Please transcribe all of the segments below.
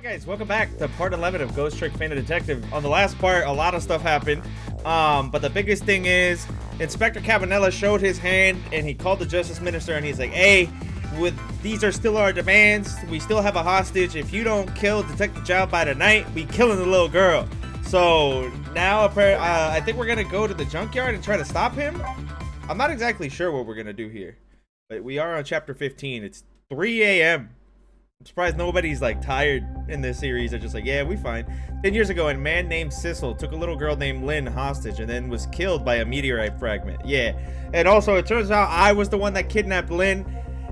Alright guys, welcome back to part 11 of Ghost Trick Phantom Detective. On the last part, a lot of stuff happened. But the biggest thing is, Inspector Cabanela showed his hand and he called the Justice Minister and he's like, hey, these are still our demands. We still have a hostage. If you don't kill Detective Zhao by tonight, we killing the little girl. So now I think we're gonna go to the junkyard and try to stop him. I'm not exactly sure what we're gonna do here, but we are on chapter 15. It's 3 a.m. I'm surprised nobody's like tired in this series. They're just like, yeah, we fine. 10 years ago, a man named Sissel took a little girl named Lynn hostage and then was killed by a meteorite fragment. Yeah. And also, it turns out I was the one that kidnapped Lynn.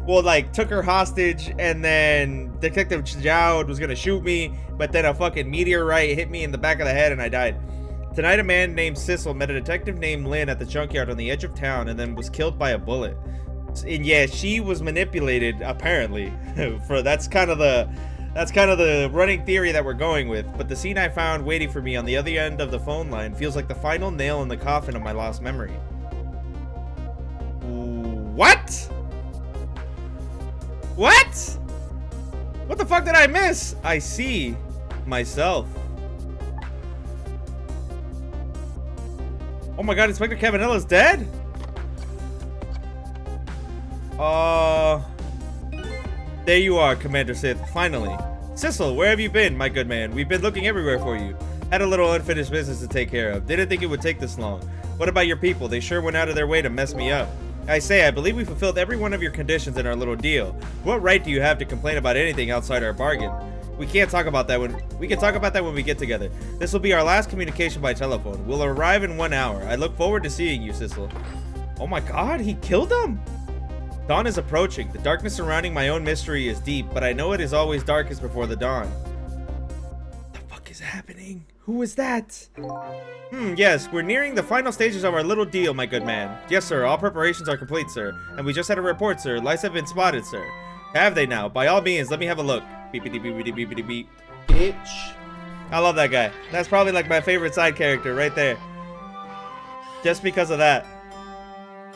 Well, like, took her hostage, and then Detective Zhao was gonna shoot me, but then a fucking meteorite hit me in the back of the head and I died. Tonight, a man named Sissel met a detective named Lynn at the junkyard on the edge of town and then was killed by a bullet. And yeah, she was manipulated apparently. That's kind of the running theory that we're going with. But the scene I found waiting for me on the other end of the phone line feels like the final nail in the coffin of my lost memory. What? What? What the fuck did I miss? I see myself. Oh my god, Inspector Cabanela's dead? There you are, Commander Sith, finally. Sissel, where have you been, my good man? We've been looking everywhere for you. Had a little unfinished business to take care of. Didn't think it would take this long. What about your people? They sure went out of their way to mess me up. I say, I believe we fulfilled every one of your conditions in our little deal. What right do you have to complain about anything outside our bargain? We can't talk about that we can talk about that when we get together. This will be our last communication by telephone. We'll arrive in 1 hour. I look forward to seeing you, Sissel. Oh my god, he killed him? Dawn is approaching. The darkness surrounding my own mystery is deep, but I know it is always darkest before the dawn. What the fuck is happening? Who is that? Yes, we're nearing the final stages of our little deal, my good man. Yes, sir, all preparations are complete, sir. And we just had a report, sir. Lights have been spotted, sir. Have they now? By all means, let me have a look. Beepity beepity beepity beep. Bitch. I love that guy. That's probably like my favorite side character right there. Just because of that.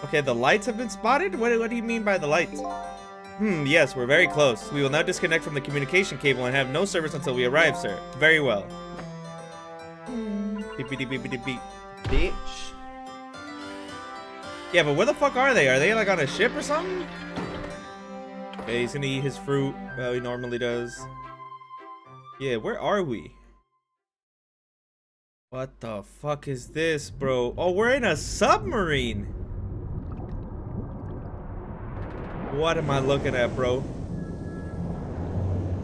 Okay, the lights have been spotted? What do you mean by the lights? Yes, we're very close. We will now disconnect from the communication cable and have no service until we arrive, sir. Very well. Beepity beepity beep. Bitch. Yeah, but where the fuck are they? Are they like on a ship or something? Okay, he's gonna eat his fruit. Well, he normally does. Yeah, where are we? What the fuck is this, bro? Oh, we're in a submarine. What am I looking at, bro?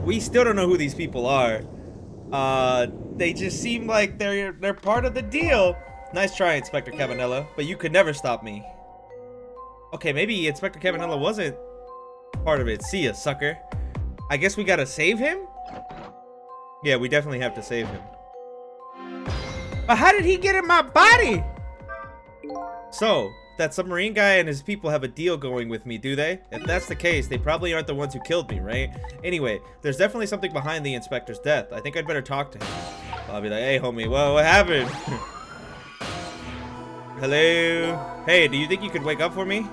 We still don't know who these people are. They just seem like they're part of the deal. Nice try, Inspector Cabanela, but you could never stop me. Okay, maybe Inspector Cabanela wasn't part of it. See ya, sucker. I guess we gotta save him? Yeah, we definitely have to save him. But how did he get in my body? So, that submarine guy and his people have a deal going with me, do they? If that's the case, they probably aren't the ones who killed me, right? Anyway, there's definitely something behind the inspector's death. I think I'd better talk to him. I'll be like, hey, homie, what happened? Hello? Hey, do you think you could wake up for me?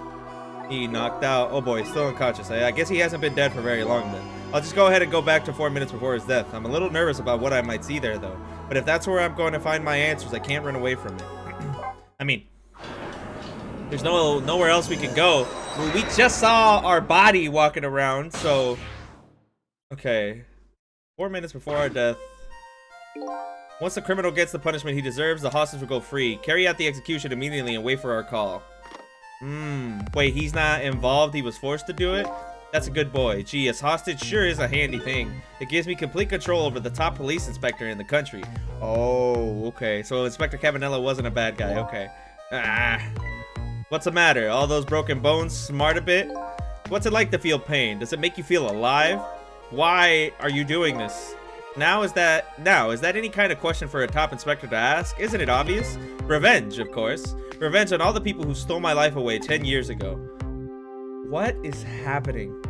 He knocked out. Oh boy, still unconscious. I guess he hasn't been dead for very long then. I'll just go ahead and go back to 4 minutes before his death. I'm a little nervous about what I might see there, though. But if that's where I'm going to find my answers, I can't run away from it. I mean, there's nowhere else we can go. We just saw our body walking around, so... Okay. 4 minutes before our death. Once the criminal gets the punishment he deserves, the hostage will go free. Carry out the execution immediately and wait for our call. Wait, he's not involved? He was forced to do it? That's a good boy. Gee, a hostage sure is a handy thing. It gives me complete control over the top police inspector in the country. Oh, okay. So Inspector Cabanela wasn't a bad guy. Okay. What's the matter? All those broken bones smart a bit? What's it like to feel pain? Does it make you feel alive? Why are you doing this? Is that any kind of question for a top inspector to ask? Isn't it obvious? Revenge, of course. Revenge on all the people who stole my life away 10 years ago. What is happening?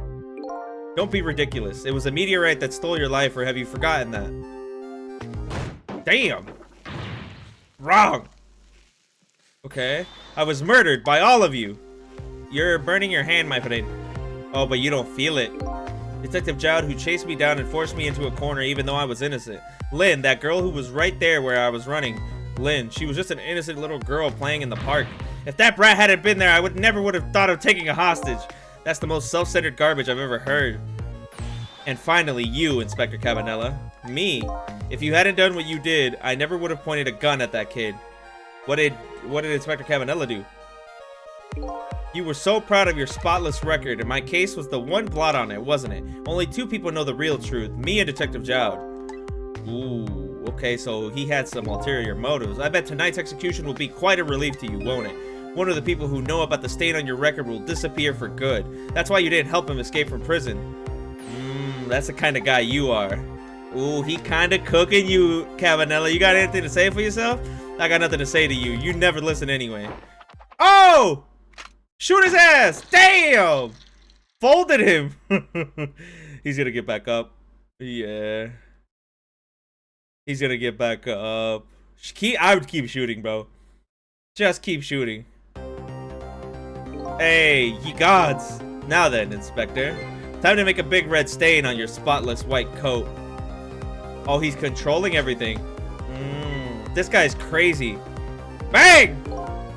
Don't be ridiculous. It was a meteorite that stole your life, or have you forgotten that? Damn. Wrong. Okay. I was murdered by all of you. You're burning your hand, my friend. Oh, but you don't feel it. Detective Jowd, who chased me down and forced me into a corner even though I was innocent. Lynn, that girl who was right there where I was running. Lynn, she was just an innocent little girl playing in the park. If that brat hadn't been there, I never would have thought of taking a hostage. That's the most self-centered garbage I've ever heard. And finally, you, Inspector Cabanela. Me. If you hadn't done what you did, I never would have pointed a gun at that kid. What did Inspector Cabanela do? You were so proud of your spotless record, and my case was the one blot on it, wasn't it? Only 2 people know the real truth, me and Detective Jowd. Ooh, okay, so he had some ulterior motives. I bet tonight's execution will be quite a relief to you, won't it? One of the people who know about the stain on your record will disappear for good. That's why you didn't help him escape from prison. That's the kind of guy you are. Ooh, he kind of cooking you, Cabanela. You got anything to say for yourself? I got nothing to say to you. You never listen anyway. Oh! Shoot his ass! Damn! Folded him. He's gonna get back up. Yeah. He's gonna get back up. I would keep shooting, bro. Just keep shooting. Hey, ye gods. Now then, Inspector. Time to make a big red stain on your spotless white coat. Oh, he's controlling everything. This guy's crazy. Bang!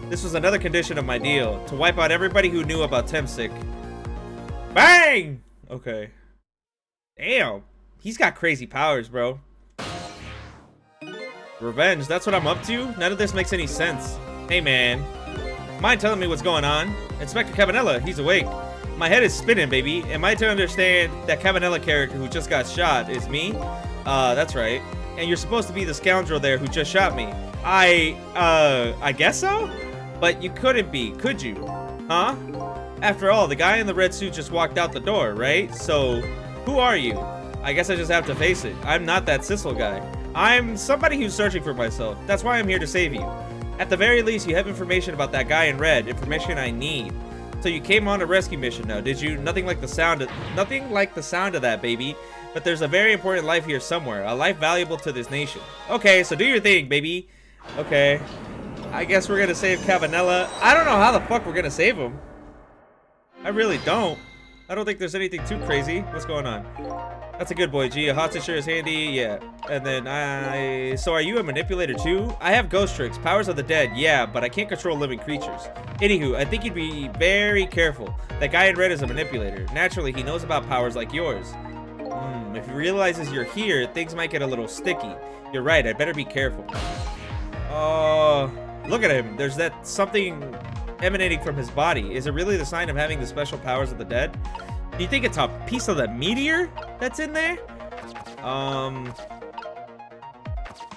This was another condition of my deal. To wipe out everybody who knew about Temsic. Bang! Okay. Damn. He's got crazy powers, bro. Revenge, that's what I'm up to? None of this makes any sense. Hey, man. Mind telling me what's going on? Inspector Cabanela, he's awake. My head is spinning, baby. Am I to understand that Cabanela character who just got shot is me? That's right. And you're supposed to be the scoundrel there who just shot me. I guess so? But you couldn't be, could you? Huh? After all, the guy in the red suit just walked out the door, right? So, who are you? I guess I just have to face it. I'm not that Sissel guy. I'm somebody who's searching for myself. That's why I'm here to save you. At the very least, you have information about that guy in red. Information I need. So you came on a rescue mission now, did you? Nothing like the sound of that, baby. But there's a very important life here somewhere. A life valuable to this nation. Okay, so do your thing, baby. Okay. I guess we're gonna save Cabanela. I don't know how the fuck we're gonna save him. I really don't. I don't think there's anything too crazy. What's going on? That's a good boy, G. A hostage sure is handy. Yeah. And then so are you a manipulator too? I have ghost tricks, powers of the dead. Yeah, but I can't control living creatures. Anywho, I think you'd be very careful. That guy in red is a manipulator. Naturally, he knows about powers like yours. If he realizes you're here, things might get a little sticky. You're right, I better be careful. Look at him. There's that something emanating from his body. Is it really the sign of having the special powers of the dead? Do you think it's a piece of the meteor that's in there?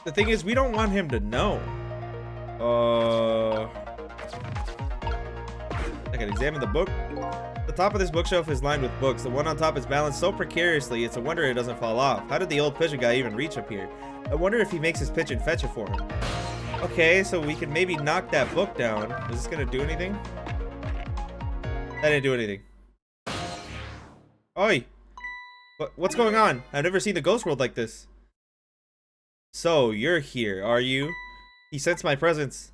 The thing is, we don't want him to know. I can examine the book. The top of this bookshelf is lined with books. The one on top is balanced so precariously, it's a wonder it doesn't fall off. How did the old pigeon guy even reach up here? I wonder if he makes his pigeon fetch it for him. Okay, so we can maybe knock that book down. Is this gonna do anything? That didn't do anything. Oi! What's going on? I've never seen the ghost world like this. So, you're here, are you? He sensed my presence.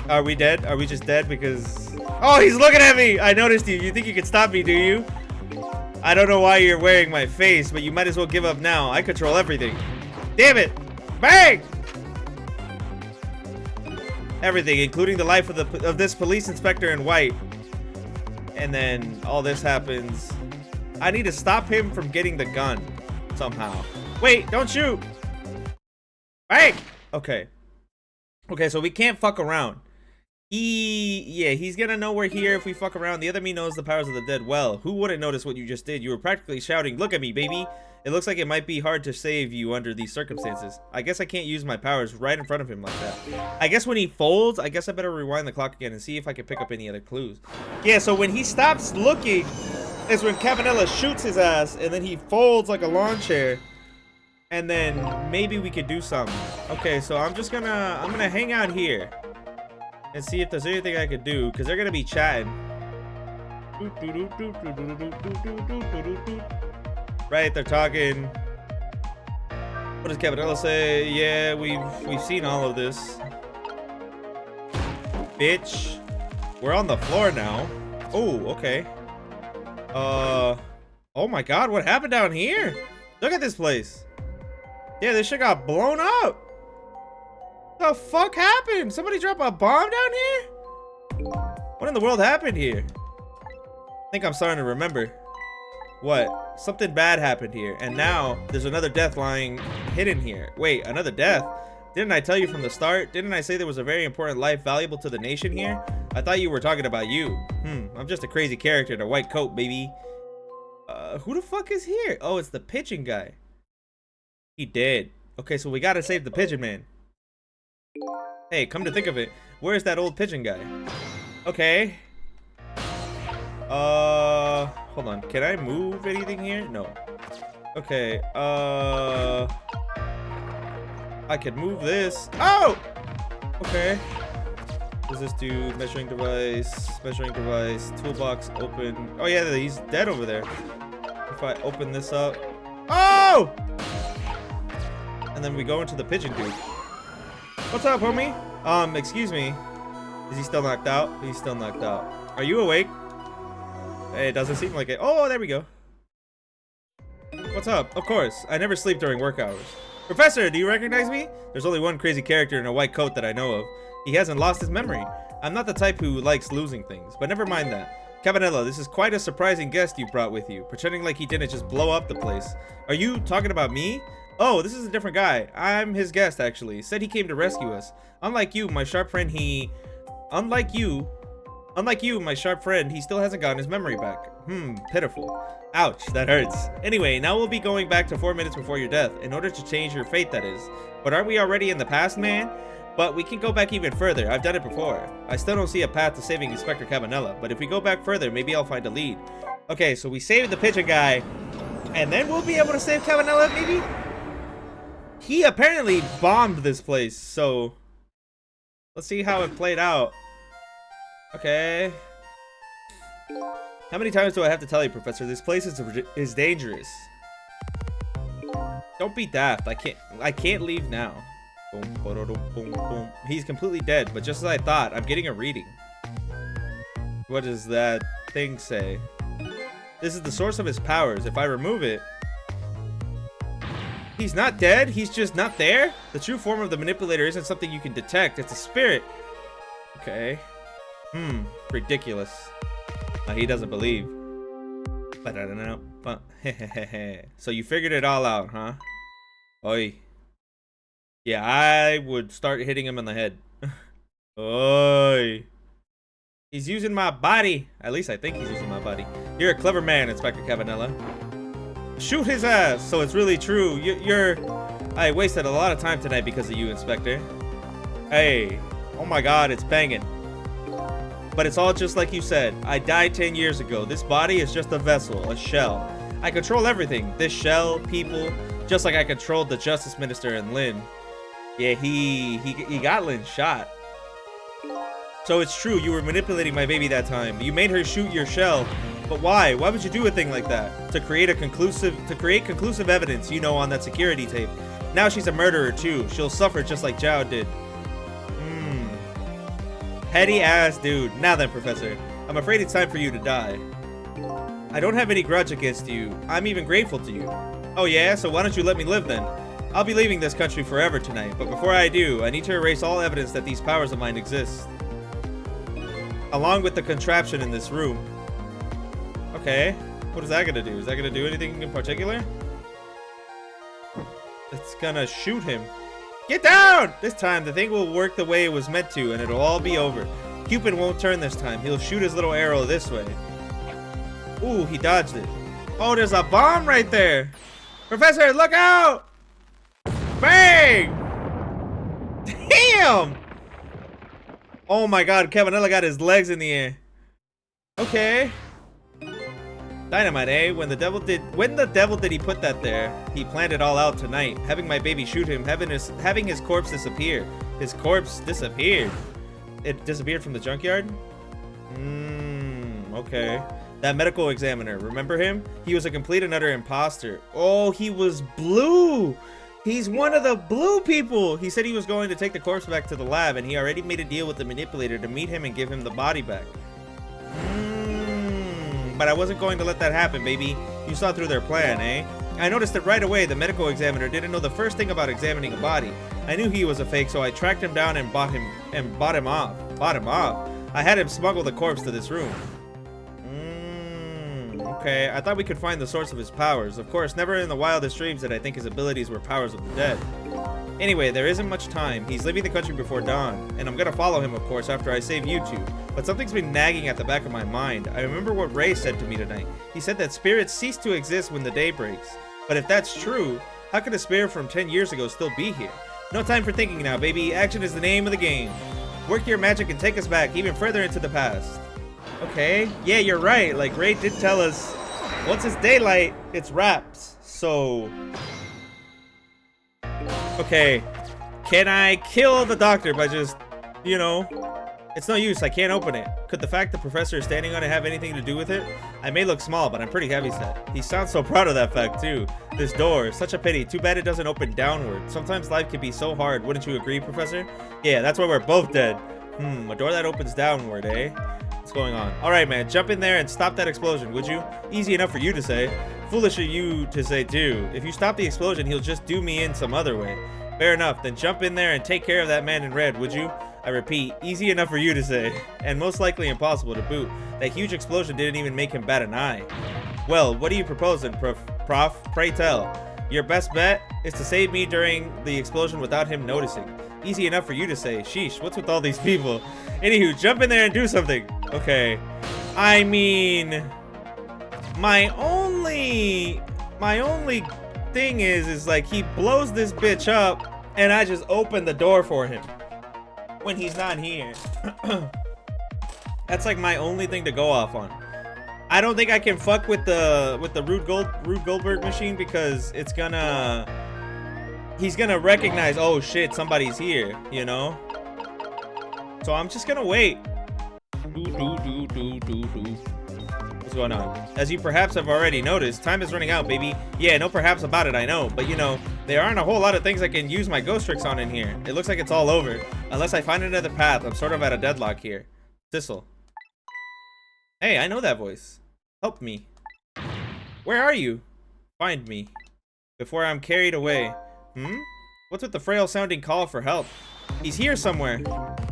Are we dead? Are we just dead because... Oh, he's looking at me! I noticed you. You think you can stop me, do you? I don't know why you're wearing my face, but you might as well give up now. I control everything. Damn it! Bang! Everything, including the life of this police inspector in white. And then all this happens. I need to stop him from getting the gun somehow. Wait, don't shoot! Bang! Okay. Okay, so we can't fuck around. He's gonna know we're here if we fuck around. The other me knows the powers of the dead well. Who wouldn't notice what you just did? You were practically shouting, "Look at me, baby!" It looks like it might be hard to save you under these circumstances. I guess I can't use my powers right in front of him like that. I guess when he folds, I guess I better rewind the clock again and see if I can pick up any other clues. Yeah, so when he stops looking is when Cabanela shoots his ass and then he folds like a lawn chair. And then maybe we could do something. Okay, so I'm gonna hang out here and see if there's anything I could do, because they're gonna be chatting. Right, they're talking. What does Cabanela say? Yeah, we've seen all of this. Bitch. We're on the floor now. Oh, okay. Oh my god, what happened down here? Look at this place. Yeah, this shit got blown up. What the fuck happened? Somebody drop a bomb down here? What in the world happened here? I think I'm starting to remember. What? Something bad happened here, and now there's another death lying hidden here. Wait, another death? Didn't I tell you from the start? Didn't I say there was a very important life valuable to the nation here? I thought you were talking about you. I'm just a crazy character in a white coat, baby. Who the fuck is here? Oh, it's the pigeon guy. He dead. Okay, so we gotta save the pigeon man. Hey, come to think of it, where's that old pigeon guy? Okay. Hold on. Can I move anything here? No. Okay, I could move this. Oh! Okay. What does this do? Measuring device, toolbox open. Oh yeah, he's dead over there. If I open this up. Oh! And then we go into the pigeon dude. What's up, homie? Excuse me. Is he still knocked out? He's still knocked out. Are you awake? Hey, it doesn't seem like it. Oh, there we go. What's up? Of course. I never sleep during work hours. Professor, do you recognize me? There's only one crazy character in a white coat that I know of. He hasn't lost his memory. I'm not the type who likes losing things, but never mind that. Cabanela, this is quite a surprising guest you brought with you, pretending like he didn't just blow up the place. Are you talking about me? Oh, this is a different guy. I'm his guest, actually. Said he came to rescue us. Unlike you, my sharp friend, he still hasn't gotten his memory back. Pitiful. Ouch, that hurts. Anyway, now we'll be going back to 4 minutes before your death, in order to change your fate, that is. But aren't we already in the past, man? But we can go back even further. I've done it before. I still don't see a path to saving Inspector Cabanela, but if we go back further, maybe I'll find a lead. Okay, so we saved the pigeon guy, and then we'll be able to save Cabanela, maybe? He apparently bombed this place, so let's see how it played out. Okay. How many times do I have to tell you, Professor? This place is dangerous. Don't be daft. I can't leave now. Boom, boom, boom, boom. He's completely dead, but just as I thought, I'm getting a reading. What does that thing say? This is the source of his powers. If I remove it, he's not dead. He's just not there. The true form of the manipulator isn't something you can detect. It's a spirit. Okay. Ridiculous. He doesn't believe. But I don't know. But so you figured it all out, huh? Oi. Yeah, I would start hitting him in the head. Oi. He's using my body. At least I think he's using my body. You're a clever man, Inspector Cabanela. Shoot his ass. So it's really true. I wasted a lot of time tonight because of you, Inspector. Hey. Oh my god, it's banging. But it's all just like you said. I died 10 years ago. This body is just a vessel, a shell. I control everything. This shell, people, just like I controlled the Justice Minister and Lynn. Yeah, he got Lynn shot. So it's true, you were manipulating my baby that time. You made her shoot your shell. But why? Why would you do a thing like that? To create conclusive evidence, you know, on that security tape. Now she's a murderer too. She'll suffer just like Zhao did. Petty ass dude. Now then, Professor, I'm afraid it's time for you to die. I don't have any grudge against you. I'm even grateful to you. Oh yeah? So why don't you let me live then? I'll be leaving this country forever tonight, but before I do, I need to erase all evidence that these powers of mine exist. Along with the contraption in this room. Okay. What is that gonna do? Is that gonna do anything in particular? It's gonna shoot him. Get down! This time, the thing will work the way it was meant to, and it'll all be over. Cupid won't turn this time. He'll shoot his little arrow this way. Ooh, he dodged it. Oh, there's a bomb right there! Professor, look out! Bang! Damn! Oh my god, Cabanela got his legs in the air. Okay. Dynamite, eh? When the devil did he put that there? He planned it all out tonight. Having my baby shoot him, having his corpse disappear. His corpse disappeared. It disappeared from the junkyard? Okay. That medical examiner, remember him? He was a complete and utter imposter. Oh, he was blue! He's one of the blue people! He said he was going to take the corpse back to the lab, and he already made a deal with the manipulator to meet him and give him the body back. But I wasn't going to let that happen, baby. You saw through their plan, eh? I noticed it right away. The medical examiner didn't know the first thing about examining a body. I knew he was a fake, so I tracked him down and bought him off. I had him smuggle the corpse to this room. Okay, I thought we could find the source of his powers. Of course, never in the wildest dreams did I think his abilities were powers of the dead. Anyway, there isn't much time. He's leaving the country before dawn, and I'm gonna follow him, of course, after I save you two. But something's been nagging at the back of my mind. I remember what Ray said to me tonight. He said that spirits cease to exist when the day breaks. But if that's true, how could a spirit from 10 years ago still be here? No time for thinking now, baby. Action is the name of the game. Work your magic and take us back even further into the past. Okay, yeah, you're right. Like, Ray did tell us, once it's daylight, it's wraps. So... okay, can I kill the doctor by just, you know... It's no use, I can't open it. Could the fact the professor is standing on it have anything to do with it? I may look small, but I'm pretty heavyset. He sounds so proud of that fact, too. This door, such a pity. Too bad it doesn't open downward. Sometimes life can be so hard, wouldn't you agree, Professor? Yeah, that's why we're both dead. A door that opens downward, eh? What's going on? Alright, man, jump in there and stop that explosion, would you? Easy enough for you to say. Foolish of you to say, too. If you stop the explosion, he'll just do me in some other way. Fair enough, then jump in there and take care of that man in red, would you? I repeat, easy enough for you to say, and most likely impossible to boot. That huge explosion didn't even make him bat an eye. Well, what are you proposing, Prof? Pray tell. Your best bet is to save me during the explosion without him noticing. Easy enough for you to say. Sheesh, what's with all these people? Anywho, jump in there and do something. Okay. I mean, my only thing is like he blows this bitch up and I just open the door for him when he's not here. That's like my only thing to go off on. I don't think I can fuck with the Rube Goldberg machine because it's he's gonna recognize, oh shit, somebody's here, you know? So I'm just gonna wait. What's going on? As you perhaps have already noticed, time is running out, baby. Yeah, no perhaps about it, I know. But you know, there aren't a whole lot of things I can use my ghost tricks on in here. It looks like it's all over. Unless I find another path, I'm sort of at a deadlock here. Sissel. Hey, I know that voice. Help me. Where are you? Find me. Before I'm carried away. What's with the frail sounding call for help? He's here somewhere.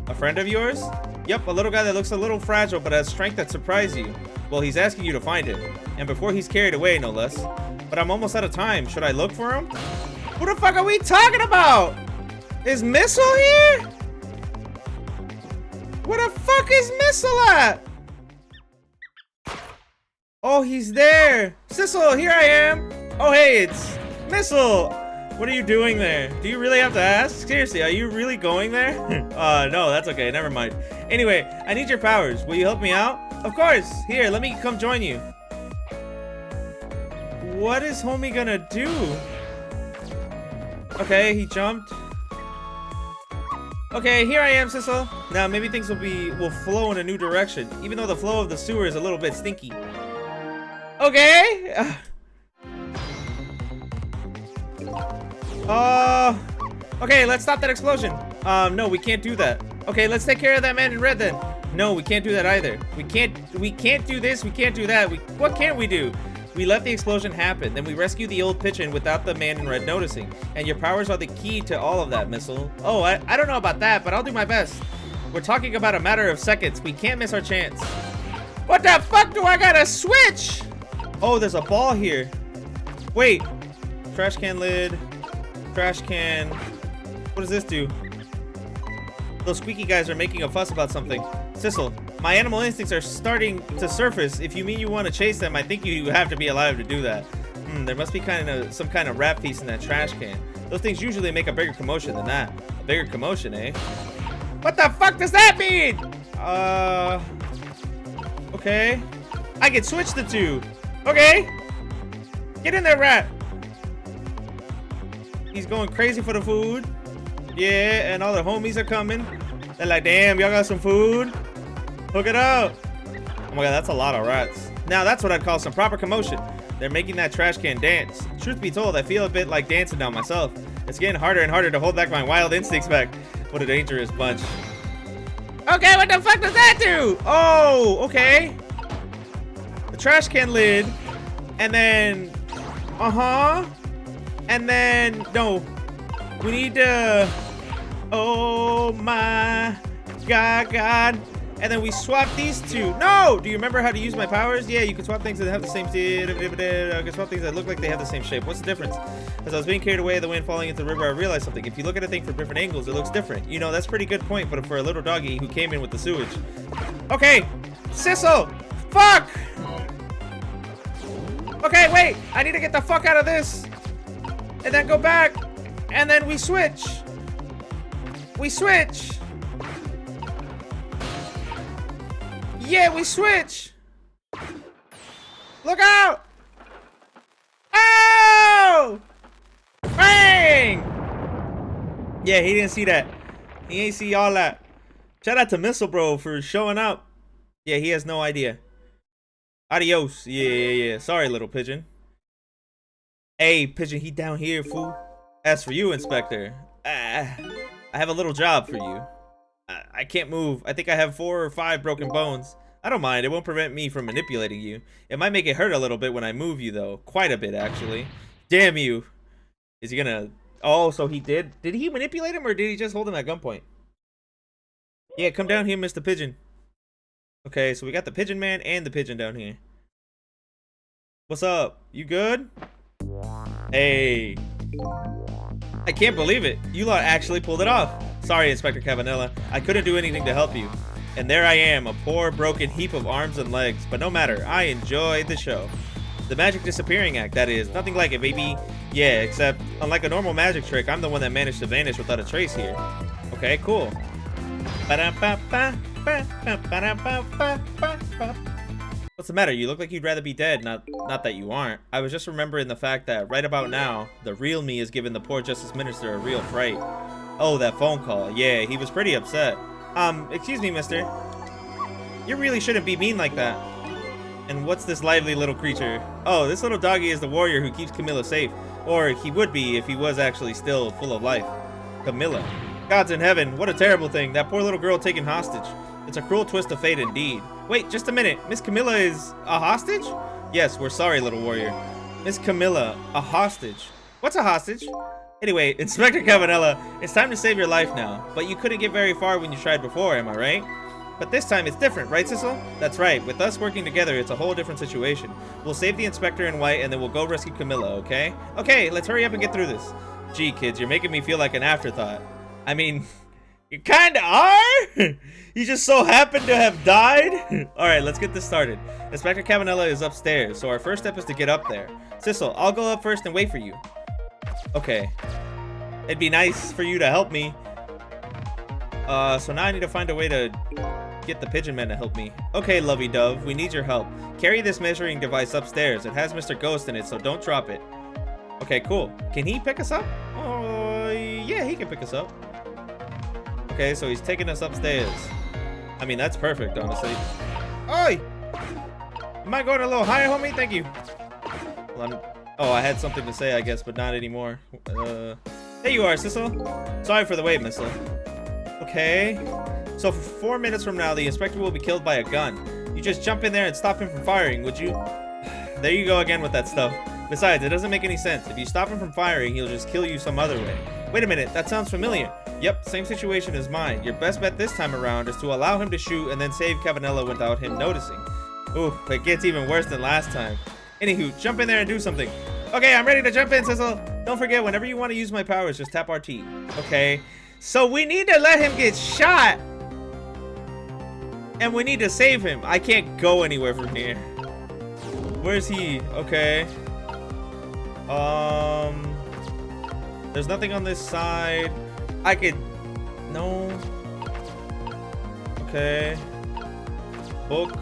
A friend of yours? Yep, a little guy that looks a little fragile but has strength that surprises you. Well, he's asking you to find him. And before he's carried away, no less. But I'm almost out of time. Should I look for him? Who the fuck are we talking about? Is Missile here? Where the fuck is Missile at? Oh, he's there. Sissel, here I am. Oh, hey, it's Missile. What are you doing there? Do you really have to ask? Seriously, are you really going there? No, that's okay. Never mind. Anyway, I need your powers. Will you help me out? Of course. Here, let me come join you. What is homie gonna do? Okay, he jumped. Okay, here I am, Sissel. Now, maybe things will flow in a new direction, even though the flow of the sewer is a little bit stinky. Okay. Okay, let's stop that explosion. No, we can't do that. Okay, let's take care of that man in red then. No, we can't do that either. We can't do this, we can't do that. What can we do? We let the explosion happen, then we rescue the old pigeon without the man in red noticing. And your powers are the key to all of that, Missile. Oh, I don't know about that, but I'll do my best. We're talking about a matter of seconds. We can't miss our chance. What the fuck do I gotta switch? Oh, there's a ball here. Wait. Trash can lid. Trash can. What does this do? Those squeaky guys are making a fuss about something. Sissel, my animal instincts are starting to surface. If you mean you want to chase them, I think you have to be alive to do that. There must be some kind of rat piece in that trash can. Those things usually make a bigger commotion than that. A bigger commotion, eh? What the fuck does that mean? Okay. I can switch the two. Okay. Get in there, rat. He's going crazy for the food. Yeah, and all the homies are coming. They're like, damn, y'all got some food? Hook it up. Oh my god, that's a lot of rats. Now that's what I'd call some proper commotion. They're making that trash can dance. Truth be told, I feel a bit like dancing now myself. It's getting harder and harder to hold back my wild instincts back. What a dangerous bunch. Okay, what the fuck does that do? Oh, okay. The trash can lid And then, and then, no, we need to, oh my God. And then we swap these two. No! Do you remember how to use my powers? Yeah, you can swap things that have the same I can swap things that look like they have the same shape. What's the difference? As I was being carried away, the wind falling into the river, I realized something. If you look at a thing from different angles, it looks different. You know, that's a pretty good point, but for a little doggy who came in with the sewage. Okay, Sissel! Fuck! Okay, wait! I need to get the fuck out of this! And then go back! And then we switch! We switch! Yeah, we switch! Look out! Oh! Bang! Yeah, he didn't see that. He ain't see all that. Shout out to Missile Bro for showing up. Yeah, he has no idea. Adios. Yeah. Sorry, little pigeon. Hey, pigeon, he down here, fool. As for you, Inspector, I have a little job for you. I can't move. I think I have 4 or 5 broken bones. I don't mind. It won't prevent me from manipulating you. It might make it hurt a little bit when I move you, though. Quite a bit, actually. Damn you. Is he gonna... Oh, so he did... Did he manipulate him, or did he just hold him at gunpoint? Yeah, come down here, Mr. Pigeon. Okay, so we got the Pigeon Man and the Pigeon down here. What's up? You good? Hey. I can't believe it. You lot actually pulled it off. Sorry, Inspector Cabanela. I couldn't do anything to help you. And there I am, a poor, broken heap of arms and legs. But no matter, I enjoyed the show. The magic disappearing act, that is. Nothing like it, baby. Yeah, except, unlike a normal magic trick, I'm the one that managed to vanish without a trace here. Okay, cool. What's the matter? You look like you'd rather be dead. Not that you aren't. I was just remembering the fact that right about now, the real me is giving the poor Justice Minister a real fright. Oh, that phone call. Yeah, he was pretty upset. Excuse me, mister. You really shouldn't be mean like that. And what's this lively little creature? Oh, this little doggy is the warrior who keeps Camilla safe. Or he would be if he was actually still full of life. Camilla. Gods in heaven, what a terrible thing. That poor little girl taken hostage. It's a cruel twist of fate indeed. Wait, just a minute. Miss Camilla is a hostage? Yes, we're sorry, little warrior. Miss Camilla, a hostage. What's a hostage? Anyway, Inspector Cabanela, it's time to save your life now. But you couldn't get very far when you tried before, am I right? But this time it's different, right, Sissel? That's right. With us working together, it's a whole different situation. We'll save the Inspector in white, and then we'll go rescue Camilla, okay? Okay, let's hurry up and get through this. Gee, kids, you're making me feel like an afterthought. I mean, you kinda are? You just so happen to have died? Alright, let's get this started. Inspector Cabanela is upstairs, so our first step is to get up there. Sissel, I'll go up first and wait for you. Okay. It'd be nice for you to help me. So now I need to find a way to get the Pigeon Man to help me. Okay, lovey dove, we need your help. Carry this measuring device upstairs. It has Mr. Ghost in it, so don't drop it. Okay, cool. Can he pick us up? Oh, yeah, he can pick us up. Okay, so he's taking us upstairs. I mean, that's perfect, honestly. Oi! Am I going a little higher, homie? Thank you. Well, oh, I had something to say, I guess, but not anymore. There you are, Sissel. Sorry for the wait, Missile. Okay. So for 4 minutes from now, the Inspector will be killed by a gun. You just jump in there and stop him from firing, would you? There you go again with that stuff. Besides, it doesn't make any sense. If you stop him from firing, he'll just kill you some other way. Wait a minute, that sounds familiar. Yep, same situation as mine. Your best bet this time around is to allow him to shoot and then save Cabanela without him noticing. Ooh, it gets even worse than last time. Anywho, jump in there and do something. Okay, I'm ready to jump in, Sissel. Don't forget, whenever you want to use my powers, just tap RT. Okay, so we need to let him get shot. And we need to save him. I can't go anywhere from here. Where's he? Okay. There's nothing on this side. I could... No. Okay. Book.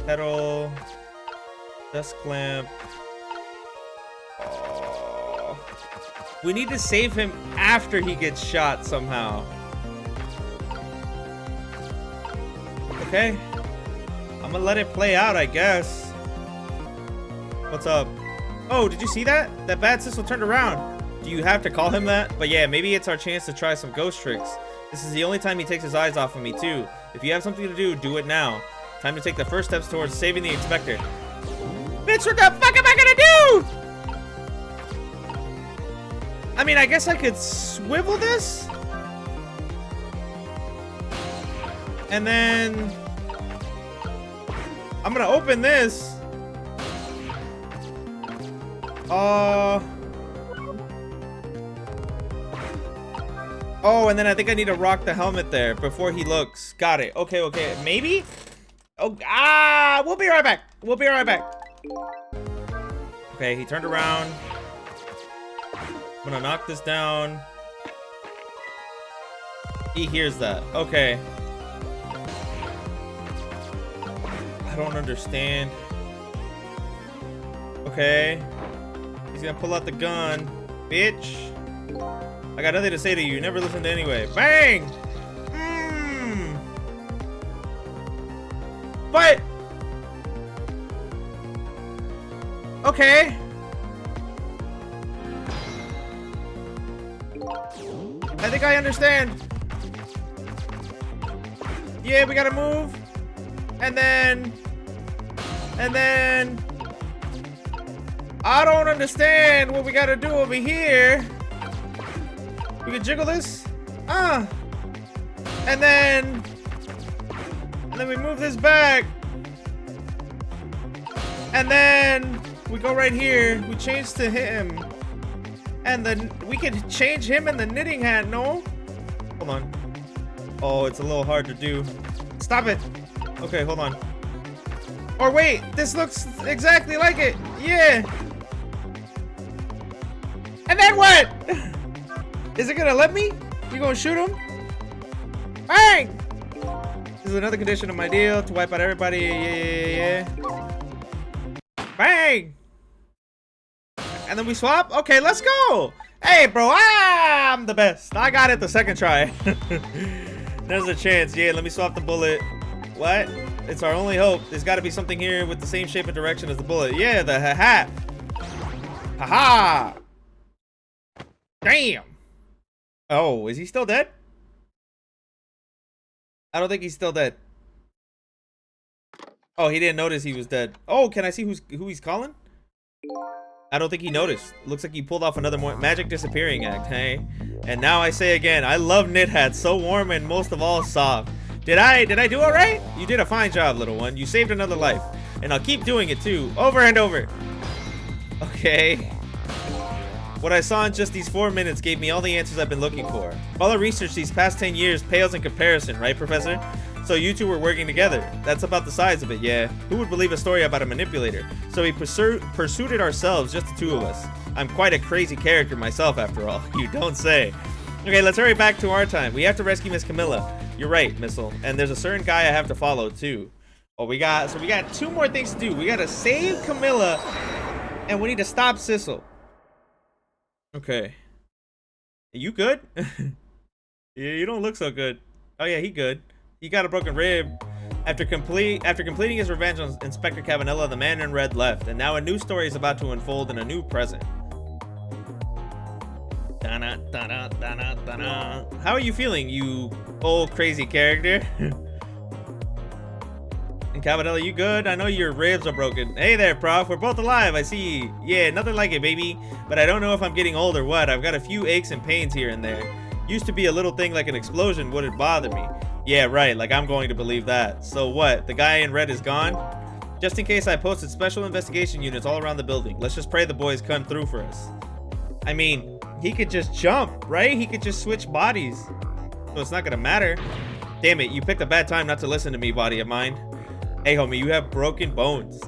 Pedal. Desk lamp. Oh. We need to save him after he gets shot somehow. Okay. I'm gonna let it play out, I guess. What's up? Oh, did you see that? That bad Sissel turned around. Do you have to call him that? But yeah, maybe it's our chance to try some ghost tricks. This is the only time he takes his eyes off of me too. If you have something to do, do it now. Time to take the first steps towards saving the Inspector. Bitch, what the fuck am I gonna do? I mean, I guess I could swivel this. And then I'm gonna open this. Oh, and then I think I need to rock the helmet there before he looks. Got it. Okay, okay. Maybe? Oh, we'll be right back. We'll be right back. Okay, he turned around. I'm gonna knock this down. He hears that. Okay. I don't understand. Okay. He's gonna pull out the gun. Bitch. I got nothing to say to you. You never listened anyway. Bang! But... okay. I think I understand. Yeah, we gotta move. And then... I don't understand what we gotta do over here. We can jiggle this. And then we move this back. And then we go right here. We change to him. And then we can change him in the knitting hat, no? Hold on. Oh, it's a little hard to do. Stop it. Okay, hold on. Or wait, this looks exactly like it. Yeah. And then what? Is it gonna let me? You gonna shoot him? Bang! This is another condition of my deal to wipe out everybody. Yeah. Bang! And then we swap? Okay, let's go! Hey, bro, I'm the best. I got it the second try. There's a chance. Yeah, let me swap the bullet. What? It's our only hope. There's got to be something here with the same shape and direction as the bullet. Yeah, the hat. Haha! Damn! Oh, is he still dead? I don't think he's still dead. Oh, he didn't notice he was dead. Oh, can I see who he's calling? I don't think he noticed. Looks like he pulled off another magic disappearing act, hey? And now I say again, I love knit hats. So warm and most of all soft. Did I do all right? You did a fine job, little one. You saved another life. And I'll keep doing it too. Over and over. Okay. What I saw in just these 4 minutes gave me all the answers I've been looking for. All the research these past 10 years pales in comparison, right, Professor? So you two were working together. That's about the size of it, yeah. Who would believe a story about a manipulator? So we pursued it ourselves, just the two of us. I'm quite a crazy character myself, after all. You don't say. Okay, let's hurry back to our time. We have to rescue Miss Camilla. You're right, Missile. And there's a certain guy I have to follow, too. Oh, we got 2 more things to do. We gotta save Camilla, and we need to stop Sissel. Okay. You good? Yeah, you don't look so good. Oh yeah, he good. He got a broken rib. After completing his revenge on Inspector Cabanela, the man in red left, and now a new story is about to unfold in a new present. How are you feeling, you old crazy character? And Cabanela, you good? I know your ribs are broken. Hey there, Prof. We're both alive. I see. Yeah, nothing like it, baby. But I don't know if I'm getting old or what. I've got a few aches and pains here and there. Used to be a little thing like an explosion wouldn't bother me. Yeah, right. Like I'm going to believe that. So what? The guy in red is gone? Just in case, I posted special investigation units all around the building. Let's just pray the boys come through for us. I mean, he could just jump, right? He could just switch bodies. So it's not gonna matter. Damn it, you picked a bad time not to listen to me, body of mine. Hey, homie, you have broken bones.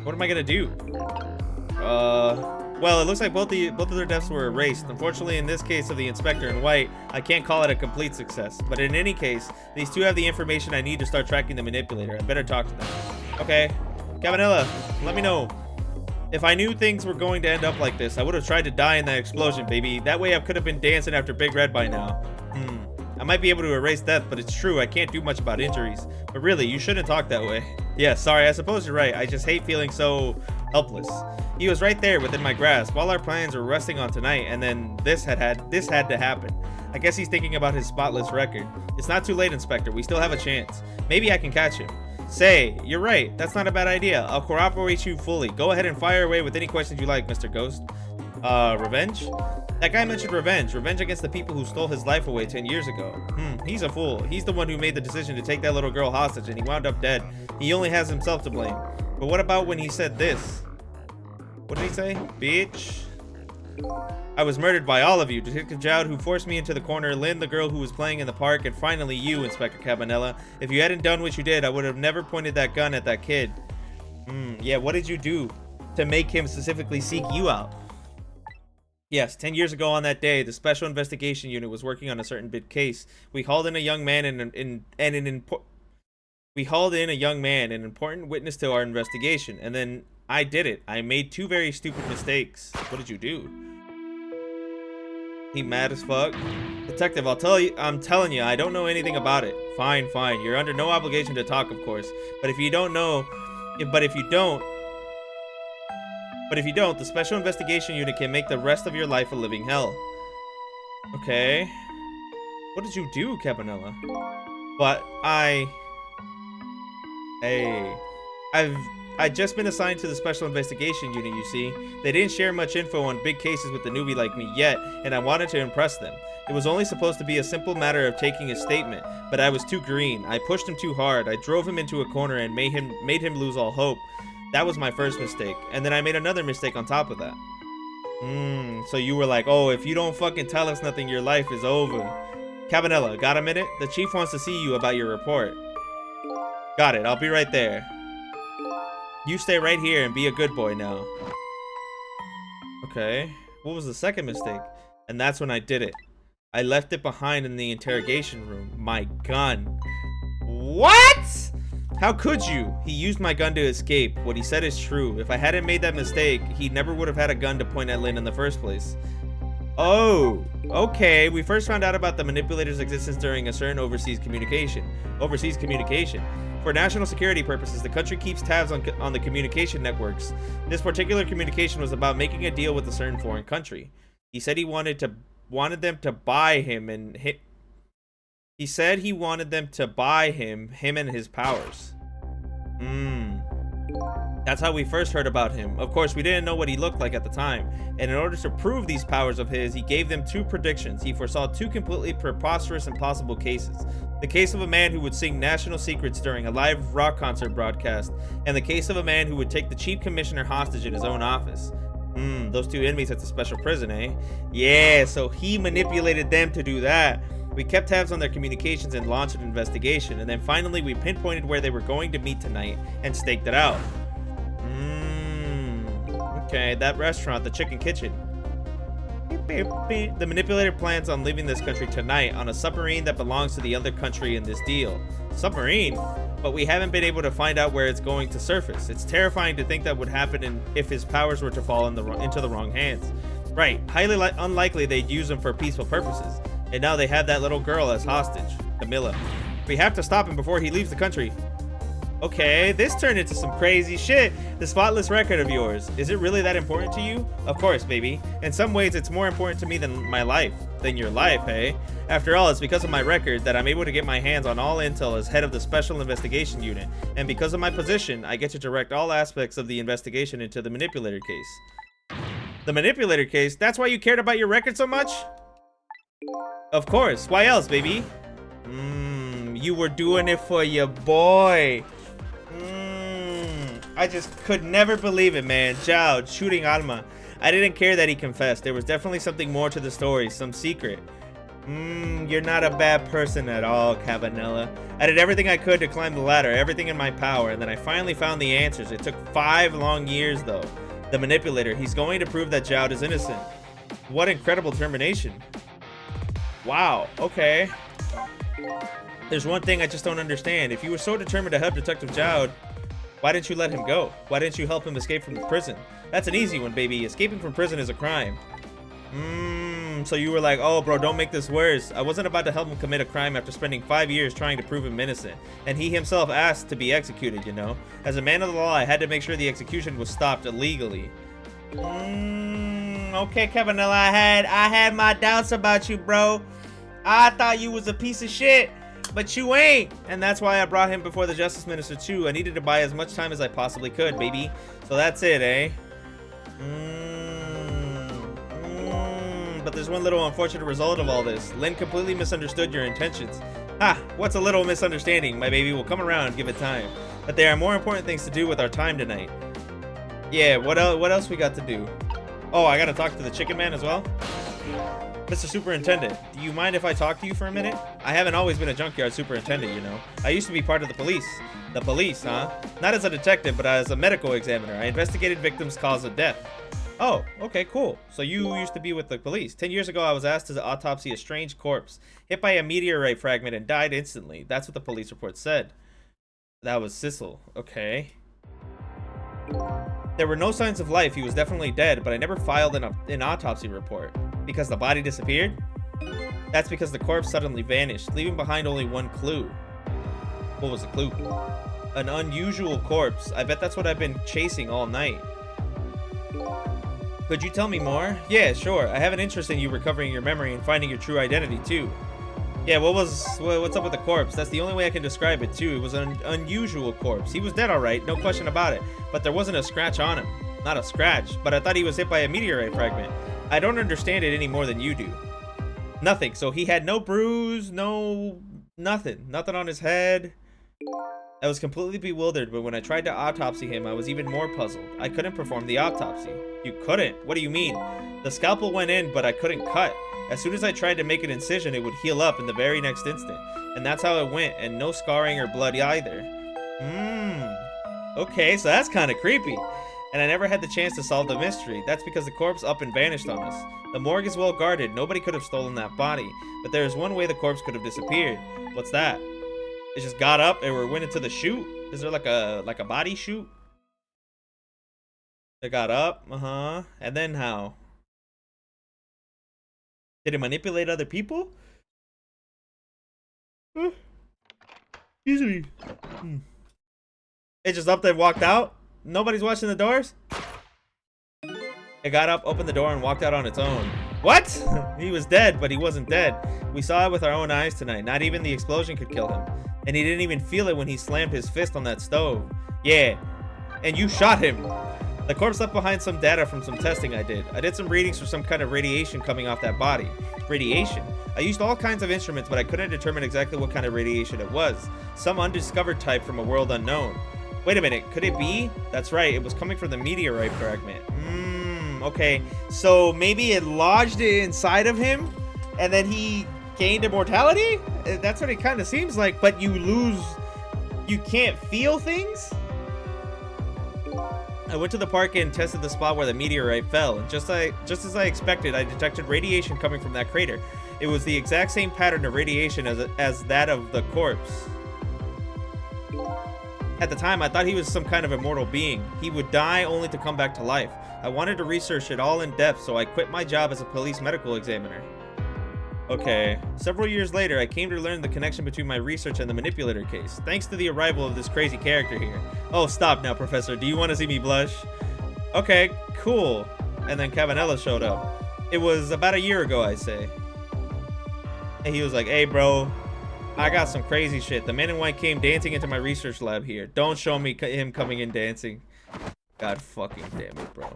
What am I gonna do? Well, it looks like both of their deaths were erased. Unfortunately, in this case of the Inspector in white, I can't call it a complete success. But in any case, these two have the information I need to start tracking the manipulator. I better talk to them. Okay. Cabanela, let me know. If I knew things were going to end up like this, I would have tried to die in that explosion, baby. That way I could have been dancing after Big Red by now. I might be able to erase death, but it's true, I can't do much about injuries. But really, you shouldn't talk that way. Yeah, sorry, I suppose you're right. I just hate feeling so helpless. He was right there within my grasp. All our plans were resting on tonight, and then this had to happen. I guess he's thinking about his spotless record. It's not too late, Inspector. We still have a chance. Maybe I can catch him. Say, you're right. That's not a bad idea. I'll cooperate you fully. Go ahead and fire away with any questions you like, Mr. Ghost. Revenge? That guy mentioned revenge. Revenge against the people who stole his life away 10 years ago. He's a fool. He's the one who made the decision to take that little girl hostage and he wound up dead. He only has himself to blame. But what about when he said this? What did he say? Bitch. I was murdered by all of you. Detective Jowd, who forced me into the corner, Lynn, the girl who was playing in the park, and finally you, Inspector Cabanela. If you hadn't done what you did, I would have never pointed that gun at that kid. Yeah, what did you do to make him specifically seek you out? Yes, 10 years ago on that day, the Special Investigation Unit was working on a certain big case. We hauled in a young man an important witness to our investigation, and then I did it. I made 2 very stupid mistakes. What did you do? He mad as fuck. Detective, I'm telling you, I don't know anything about it. Fine. You're under no obligation to talk, of course. But if you don't, the Special Investigation Unit can make the rest of your life a living hell. Okay. What did you do, Cabanela? But I've just been assigned to the Special Investigation Unit, you see. They didn't share much info on big cases with the newbie like me yet, and I wanted to impress them. It was only supposed to be a simple matter of taking a statement, but I was too green. I pushed him too hard. I drove him into a corner and made him lose all hope. That was my first mistake, and then I made another mistake on top of that. So you were like, oh, if you don't fucking tell us nothing, your life is over. Cabanela, got a minute? The chief wants to see you about your report. Got it, I'll be right there. You stay right here and be a good boy now. Okay, what was the second mistake? And that's when I did it. I left it behind in the interrogation room. My gun. What? How could you? He used my gun to escape. What he said is true. If I hadn't made that mistake, he never would have had a gun to point at Lynn in the first place. Oh, okay. We first found out about the manipulator's existence during a certain overseas communication. For national security purposes, the country keeps tabs on the communication networks. This particular communication was about making a deal with a certain foreign country. He said he wanted them to buy him and he said he wanted them to buy him and his powers. That's how we first heard about him. Of course, we didn't know what he looked like at the time. And in order to prove these powers of his, he gave them 2 predictions. He foresaw 2 completely preposterous and possible cases. The case of a man who would sing national secrets during a live rock concert broadcast, and the case of a man who would take the chief commissioner hostage in his own office. Those 2 inmates at the special prison, eh? Yeah, so he manipulated them to do that. We kept tabs on their communications and launched an investigation, and then finally we pinpointed where they were going to meet tonight and staked it out. Okay, that restaurant, the Chicken Kitchen. The manipulator plans on leaving this country tonight on a submarine that belongs to the other country in this deal. Submarine? But we haven't been able to find out where it's going to surface. It's terrifying to think that would happen if his powers were to fall into the wrong hands. Right, highly unlikely they'd use him for peaceful purposes. And now they have that little girl as hostage, Camilla. We have to stop him before he leaves the country. Okay, this turned into some crazy shit. The spotless record of yours. Is it really that important to you? Of course, baby. In some ways, it's more important to me than my life. Than your life, eh? After all, it's because of my record that I'm able to get my hands on all intel as head of the Special Investigation Unit. And because of my position, I get to direct all aspects of the investigation into the manipulator case. The manipulator case? That's why you cared about your record so much? Of course. Why else, baby? You were doing it for your boy. I just could never believe it, man. Jowd shooting Alma. I didn't care that he confessed. There was definitely something more to the story, some secret. You're not a bad person at all, Cabanela. I did everything I could to climb the ladder, everything in my power, and then I finally found the answers. It took 5 long years, though. The manipulator, he's going to prove that Jowd is innocent. What incredible determination. Wow, okay. There's one thing I just don't understand. If you were so determined to help Detective Jowd, why didn't you let him go? Why didn't you help him escape from the prison? That's an easy one, baby. Escaping from prison is a crime. So you were like, oh, bro, don't make this worse. I wasn't about to help him commit a crime after spending 5 years trying to prove him innocent. And he himself asked to be executed, you know? As a man of the law, I had to make sure the execution was stopped illegally. Okay, Cabanela, I had my doubts about you, bro. I thought you was a piece of shit. But you ain't! And that's why I brought him before the Justice Minister too. I needed to buy as much time as I possibly could, baby. So that's it, eh? But there's one little unfortunate result of all this. Lynn completely misunderstood your intentions. Ha! What's a little misunderstanding? My baby will come around, give it time. But there are more important things to do with our time tonight. Yeah, what else we got to do? Oh, I gotta talk to the chicken man as well? Mr. Superintendent, do you mind if I talk to you for a minute? I haven't always been a junkyard superintendent, you know. I used to be part of the police. The police, huh? Not as a detective, but as a medical examiner. I investigated victims' cause of death. Oh, okay, cool. So you used to be with the police. 10 years ago, I was asked to autopsy a strange corpse, hit by a meteorite fragment and died instantly. That's what the police report said. That was Sissel. Okay. There were no signs of life. He was definitely dead, but I never filed an autopsy report. Because the body disappeared? That's because the corpse suddenly vanished, leaving behind only one clue. What was the clue? An unusual corpse. I bet that's what I've been chasing all night. Could you tell me more? Yeah, sure. I have an interest in you recovering your memory and finding your true identity, too. Yeah, what's up with the corpse? That's the only way I can describe it, too. It was an unusual corpse. He was dead, all right, no question about it. But there wasn't a scratch on him. Not a scratch, but I thought he was hit by a meteorite fragment. I don't understand it any more than you do. Nothing. So he had no bruise, nothing on his head. I was completely bewildered, but when I tried to autopsy him, I was even more puzzled. I couldn't perform the autopsy. You couldn't? What do you mean? The scalpel went in, but I couldn't cut. As soon as I tried to make an incision, it would heal up in the very next instant. And that's how it went, and no scarring or blood either. Okay, so that's kind of creepy. And I never had the chance to solve the mystery. That's because the corpse up and vanished on us. The morgue is well guarded. Nobody could have stolen that body. But there is one way the corpse could have disappeared. What's that? It just got up and went into the chute? Is there like a body chute? It got up, and then how? Did it manipulate other people? Excuse me. It just up there and walked out? Nobody's watching the doors? It got up, opened the door, and walked out on its own. What? He was dead, but he wasn't dead. We saw it with our own eyes tonight. Not even the explosion could kill him. And he didn't even feel it when he slammed his fist on that stove. Yeah. And you shot him. The corpse left behind some data from some testing I did. I did some readings for some kind of radiation coming off that body. Radiation? I used all kinds of instruments, but I couldn't determine exactly what kind of radiation it was. Some undiscovered type from a world unknown. Wait a minute, could it be? That's right, it was coming from the meteorite fragment. Okay. So maybe it lodged it inside of him, and then he gained immortality? That's what it kind of seems like, but you can't feel things? I went to the park and tested the spot where the meteorite fell, and just as I expected, I detected radiation coming from that crater. It was the exact same pattern of radiation as that of the corpse. At the time, I thought he was some kind of immortal being. He would die only to come back to life. I wanted to research it all in depth, so I quit my job as a police medical examiner. Okay. Several years later, I came to learn the connection between my research and the manipulator case, thanks to the arrival of this crazy character here. Oh, stop now, Professor. Do you want to see me blush? Okay, cool. And then CABANELA showed up. It was about a year ago, I'd say. And he was like, hey, bro, I got some crazy shit. The man in white came dancing into my research lab here. Don't show me him coming in dancing. God fucking damn it, bro.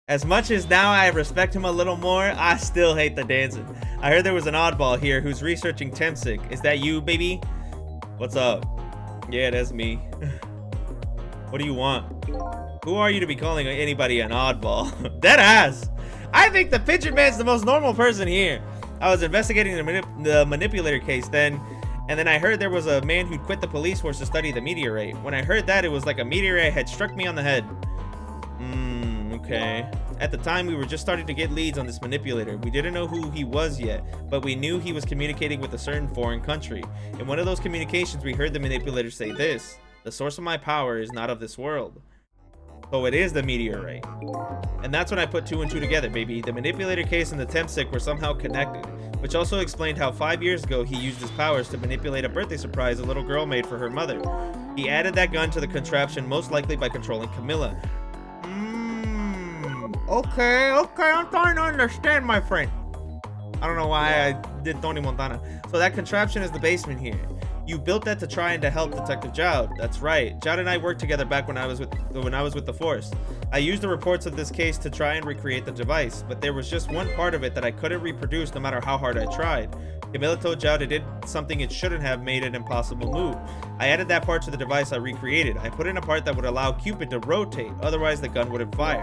As much as now I respect him a little more, I still hate the dancing. I heard there was an oddball here who's researching Temsic. Is that you, baby? What's up? Yeah, that's me. What do you want? Who are you to be calling anybody an oddball? Dead ass! I think the Pigeon Man's the most normal person here. I was investigating the manipulator case then, and then I heard there was a man who'd quit the police force to study the meteorite. When I heard that, it was like a meteorite had struck me on the head. Okay. At the time, we were just starting to get leads on this manipulator. We didn't know who he was yet, but we knew he was communicating with a certain foreign country. In one of those communications, we heard the manipulator say this: the source of my power is not of this world. So it is the meteorite. And that's when I put 2 and 2 together, baby. The manipulator case and the Temsic were somehow connected, which also explained how 5 years ago he used his powers to manipulate a birthday surprise a little girl made for her mother. He added that gun to the contraption, most likely by controlling Camilla. Okay, I'm trying to understand, my friend. I don't know why I did Tony Montana. So that contraption is the basement here. You built that to try and to help Detective Jowd. That's right. Jowd and I worked together back when I was with the Force. I used the reports of this case to try and recreate the device, but there was just one part of it that I couldn't reproduce no matter how hard I tried. Camilla told Jowd it did something it shouldn't have made an impossible move. I added that part to the device I recreated. I put in a part that would allow Cupid to rotate, otherwise the gun wouldn't fire.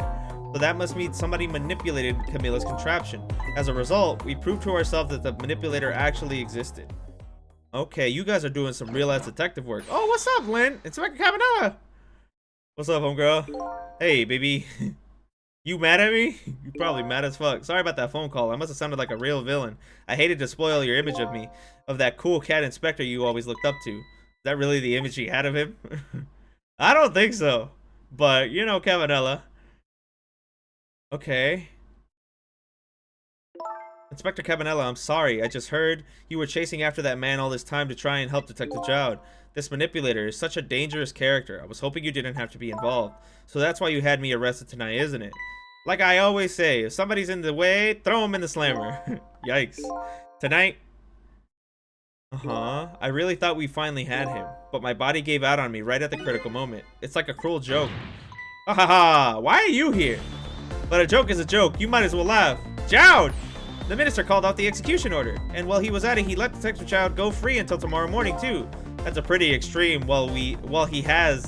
So that must mean somebody manipulated Camilla's contraption. As a result, we proved to ourselves that the manipulator actually existed. Okay, you guys are doing some real-ass detective work. Oh, what's up, Lynn? Inspector Cabanela. What's up, homegirl? Hey, baby. You mad at me? You probably mad as fuck. Sorry about that phone call. I must have sounded like a real villain. I hated to spoil your image of me, of that cool cat inspector you always looked up to. Is that really the image you had of him? I don't think so. But, you know, Cabanela. Okay. Inspector Cabanela, I'm sorry. I just heard you were chasing after that man all this time to try and help Detective Jowd. This manipulator is such a dangerous character. I was hoping you didn't have to be involved. So that's why you had me arrested tonight, isn't it? Like I always say, if somebody's in the way, throw him in the slammer. Yikes. Tonight... I really thought we finally had him, but my body gave out on me right at the critical moment. It's like a cruel joke. Ha ha ha! Why are you here? But a joke is a joke. You might as well laugh. Jowd! The minister called out the execution order, and while he was at it, he let Detective Jowd go free until tomorrow morning too. That's a pretty extreme. Well, he has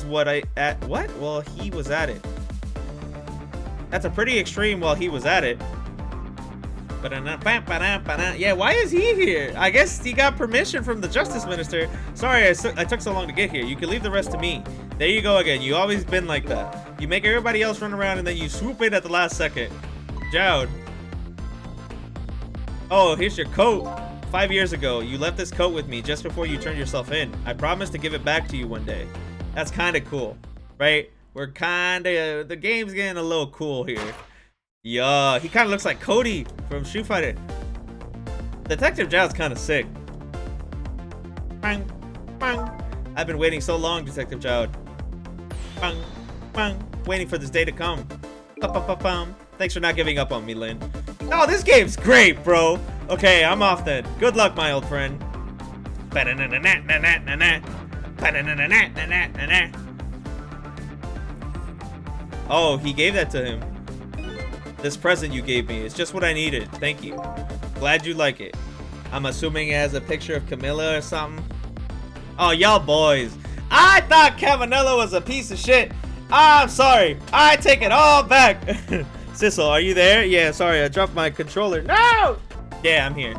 what I at what? Well, he was at it. That's a pretty extreme while he was at it. Yeah, why is he here? I guess he got permission from the Justice Minister. Sorry, I took so long to get here. You can leave the rest to me. There you go again. You always been like that. You make everybody else run around and then you swoop in at the last second. Jowd. Oh, here's your coat. 5 years ago, you left this coat with me just before you turned yourself in. I promised to give it back to you one day. That's kind of cool, right? We're the game's getting a little cool here. Yeah, he kind of looks like Cody from Street Fighter. Detective Jowd's kind of sick. Bang, bang. I've been waiting so long, Detective Jowd. Bang, bang. Waiting for this day to come. Thanks for not giving up on me, Lynn. Oh, this game's great, bro. Okay, I'm off then. Good luck, my old friend. Oh, he gave that to him. This present you gave me is just what I needed. Thank you. Glad you like it. I'm assuming it has a picture of Camilla or something. Oh, y'all boys. I thought Cabanela was a piece of shit. I'm sorry. I take it all back. Sissel, are you there? Yeah, sorry. I dropped my controller. No! Yeah, I'm here.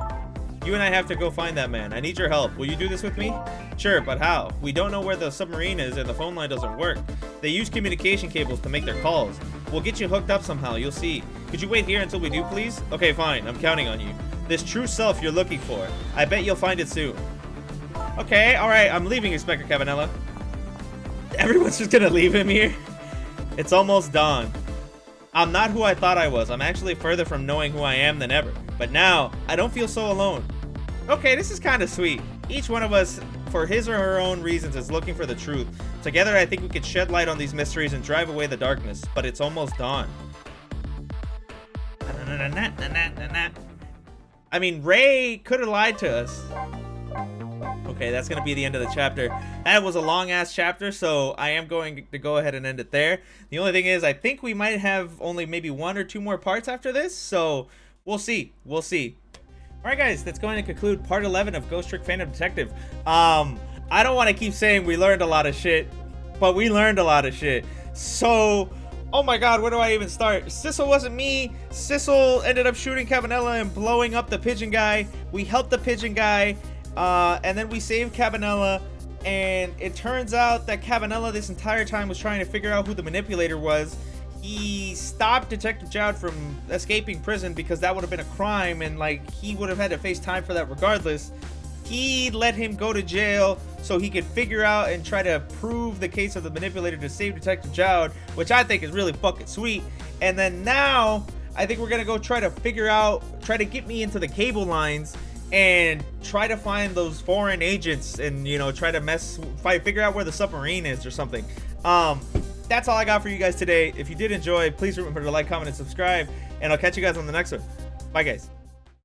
You and I have to go find that man. I need your help. Will you do this with me? Sure, but how? We don't know where the submarine is and the phone line doesn't work. They use communication cables to make their calls. We'll get you hooked up somehow. You'll see. Could you wait here until we do, please? Okay, fine. I'm counting on you. This true self you're looking for. I bet you'll find it soon. Okay, alright. I'm leaving, Inspector Cabanela. Everyone's just gonna leave him here? It's almost dawn. I'm not who I thought I was. I'm actually further from knowing who I am than ever. But now, I don't feel so alone. Okay, this is kind of sweet. Each one of us, for his or her own reasons, is looking for the truth. Together, I think we could shed light on these mysteries and drive away the darkness. But it's almost dawn. I mean, Ray could have lied to us. Okay, that's going to be the end of the chapter. That was a long-ass chapter, so I am going to go ahead and end it there. The only thing is, I think we might have only maybe 1 or 2 more parts after this, so we'll see. We'll see. Alright guys, that's going to conclude part 11 of Ghost Trick Phantom Detective. I don't want to keep saying we learned a lot of shit, but we learned a lot of shit. So, oh my god, where do I even start? Sissel wasn't me. Sissel ended up shooting Cabanela and blowing up the pigeon guy. We helped the pigeon guy, and then we saved Cabanela. And it turns out that Cabanela this entire time was trying to figure out who the manipulator was. He stopped Detective Jowd from escaping prison because that would have been a crime, and like he would have had to face time for that regardless. He let him go to jail so he could figure out and try to prove the case of the manipulator to save Detective Jowd, which I think is really fucking sweet. And then now I think we're gonna go try to figure out, try to get me into the cable lines and try to find those foreign agents and, you know, try to figure out where the submarine is or something. That's all I got for you guys today. If you did enjoy, please remember to like, comment, and subscribe, and I'll catch you guys on the next one. Bye. Bye, guys.